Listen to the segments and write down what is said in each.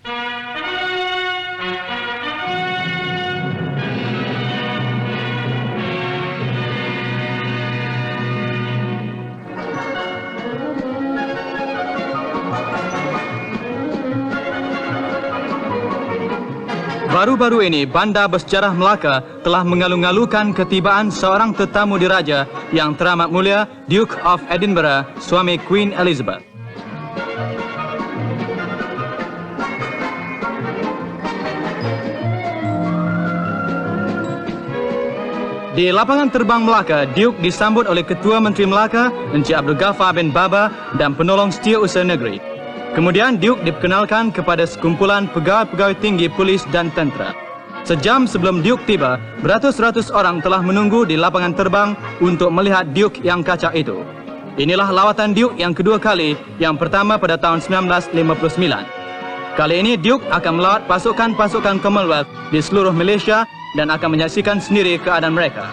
Baru-baru ini, bandar bersejarah Melaka telah mengalu-ngalukan ketibaan seorang tetamu diraja yang teramat mulia, Duke of Edinburgh, suami Queen Elizabeth. Di lapangan terbang Melaka, Duke disambut oleh Ketua Menteri Melaka, Encik Abdul Ghaffar bin Baba dan penolong setiausaha negeri. Kemudian Duke diperkenalkan kepada sekumpulan pegawai-pegawai tinggi polis dan tentera. Sejam sebelum Duke tiba, beratus-ratus orang telah menunggu di lapangan terbang untuk melihat Duke yang kacak itu. Inilah lawatan Duke yang kedua kali, yang pertama pada tahun 1959. Kali ini Duke akan melawat pasukan-pasukan Commonwealth di seluruh Malaysia dan akan menyaksikan sendiri keadaan mereka.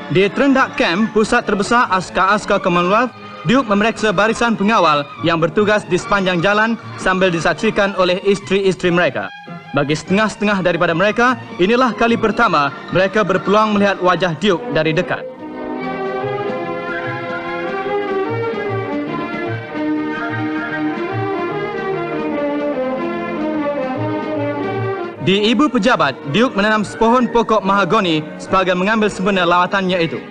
Di Trendak Camp, pusat terbesar askar-askar Commonwealth, Duke memeriksa barisan pengawal yang bertugas di sepanjang jalan sambil disaksikan oleh isteri-isteri mereka. Bagi setengah-setengah daripada mereka, inilah kali pertama mereka berpeluang melihat wajah Duke dari dekat. Di Ibu Pejabat, Duke menanam sepohon pokok mahagoni sebagai mengambil sempena lawatannya itu.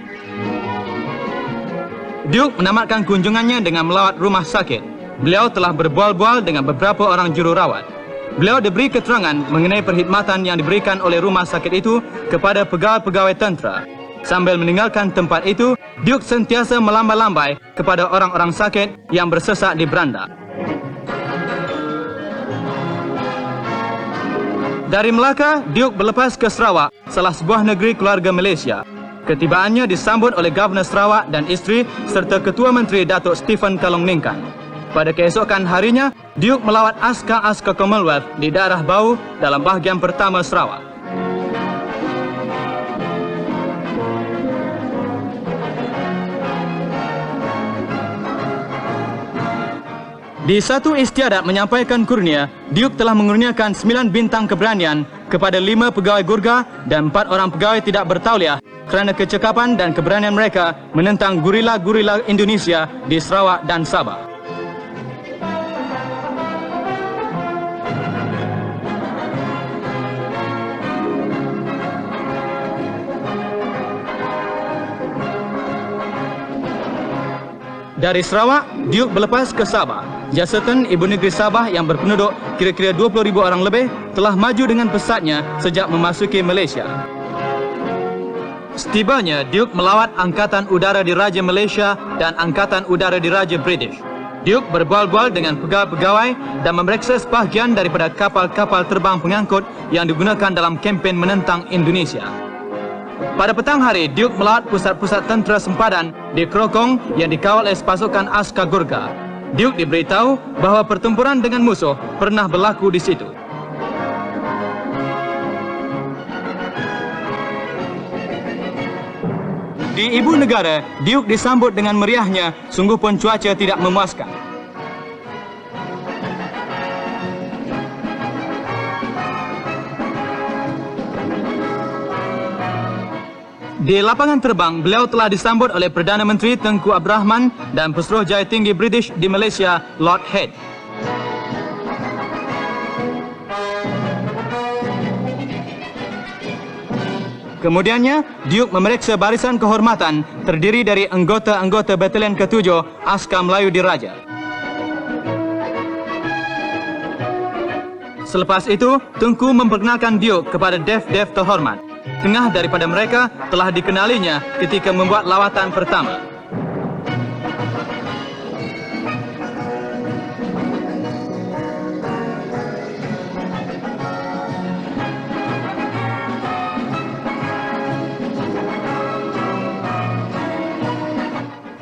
Duke menamatkan kunjungannya dengan melawat rumah sakit. Beliau telah berbual-bual dengan beberapa orang jururawat. Beliau diberi keterangan mengenai perkhidmatan yang diberikan oleh rumah sakit itu kepada pegawai-pegawai tentera. Sambil meninggalkan tempat itu, Duke sentiasa melambai-lambai kepada orang-orang sakit yang bersesak di beranda. Dari Melaka, Duke berlepas ke Sarawak, salah sebuah negeri keluarga Malaysia. Ketibaannya disambut oleh Governor Sarawak dan isteri serta Ketua Menteri Datuk Stephen Kalong Ningkan. Pada keesokan harinya, Duke melawat askar-askar Commonwealth di daerah Bau dalam bahagian pertama Sarawak. Di satu istiadat menyampaikan kurnia, Duke telah mengurniakan 9 bintang keberanian kepada 5 pegawai Gurkha dan 4 orang pegawai tidak bertauliah kerana kecekapan dan keberanian mereka menentang gurila-gurila Indonesia di Sarawak dan Sabah. Dari Sarawak, Duke berlepas ke Sabah. Jasatan, ibu negeri Sabah yang berpenduduk kira-kira 20,000 orang lebih, telah maju dengan pesatnya sejak memasuki Malaysia. Setibanya, Duke melawat Angkatan Udara Diraja Malaysia dan Angkatan Udara Diraja British. Duke berbual-bual dengan pegawai-pegawai dan memeriksa sebahagian daripada kapal-kapal terbang pengangkut yang digunakan dalam kempen menentang Indonesia. Pada petang hari, Duke melawat pusat-pusat tentera sempadan di Krokong yang dikawal oleh pasukan askar Gurkha. Duke diberitahu bahawa pertempuran dengan musuh pernah berlaku di situ. Di ibu negara, Duke disambut dengan meriahnya, sungguh pun cuaca tidak memuaskan. Di lapangan terbang, beliau telah disambut oleh Perdana Menteri Tengku Abdul Rahman dan Pesuruhjaya Tinggi British di Malaysia, Lord Head. Kemudiannya, Duke memeriksa barisan kehormatan terdiri dari anggota-anggota Batalion ke-7 Askar Melayu Diraja. Selepas itu, Tengku memperkenalkan Duke kepada Dev-Dev terhormat. Tengah daripada mereka telah dikenalinya ketika membuat lawatan pertama.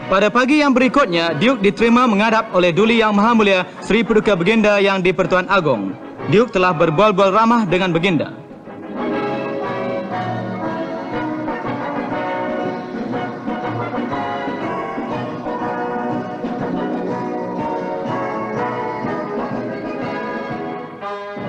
Pada pagi yang berikutnya, Duke diterima menghadap oleh Duli Yang Maha Mulia Seri Paduka Baginda Yang di-Pertuan Agong. Duke telah berbual-bual ramah dengan Baginda.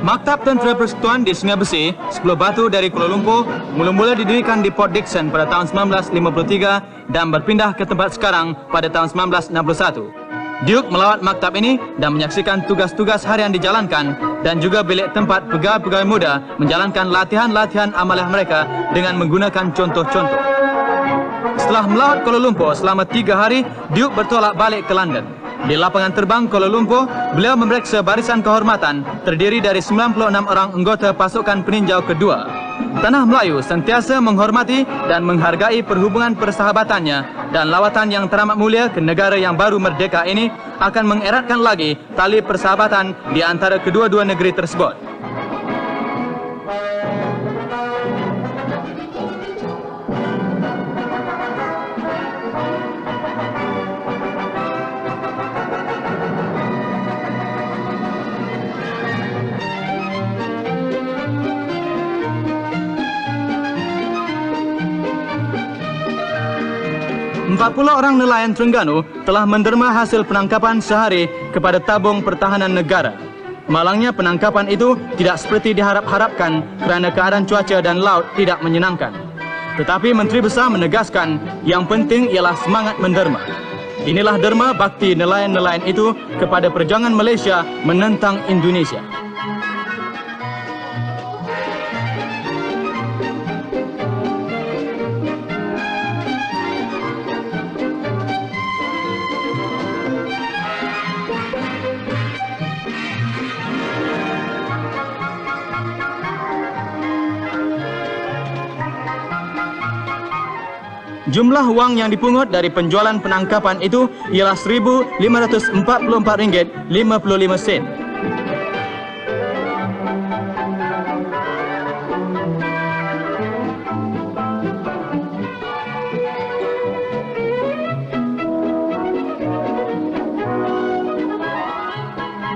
Maktab Tentera Persekutuan di Sungai Besi, 10 Batu dari Kuala Lumpur, mula-mula didirikan di Port Dickson pada tahun 1953 dan berpindah ke tempat sekarang pada tahun 1961. Duke melawat maktab ini dan menyaksikan tugas-tugas harian dijalankan dan juga bilik tempat pegawai-pegawai muda menjalankan latihan-latihan amalan mereka dengan menggunakan contoh-contoh. Setelah melawat Kuala Lumpur selama 3 hari, Duke bertolak balik ke London. Di lapangan terbang Kuala Lumpur, beliau memeriksa barisan kehormatan terdiri dari 96 orang anggota pasukan peninjau kedua. Tanah Melayu sentiasa menghormati dan menghargai perhubungan persahabatannya dan lawatan yang teramat mulia ke negara yang baru merdeka ini akan mengeratkan lagi tali persahabatan di antara kedua-dua negeri tersebut. Empat 40 orang nelayan Terengganu telah menderma hasil penangkapan sehari kepada tabung pertahanan negara. Malangnya penangkapan itu tidak seperti diharap-harapkan kerana keadaan cuaca dan laut tidak menyenangkan. Tetapi Menteri Besar menegaskan yang penting ialah semangat menderma. Inilah derma bakti nelayan-nelayan itu kepada perjuangan Malaysia menentang Indonesia. Jumlah wang yang dipungut dari penjualan penangkapan itu ialah RM1,544.55.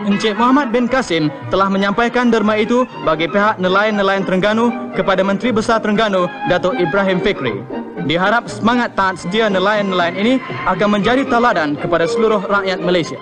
Encik Muhammad bin Kasim telah menyampaikan derma itu bagi pihak nelayan-nelayan Terengganu kepada Menteri Besar Terengganu, Datuk Ibrahim Fikri. Diharap semangat taat setia nelayan-nelayan ini akan menjadi teladan kepada seluruh rakyat Malaysia.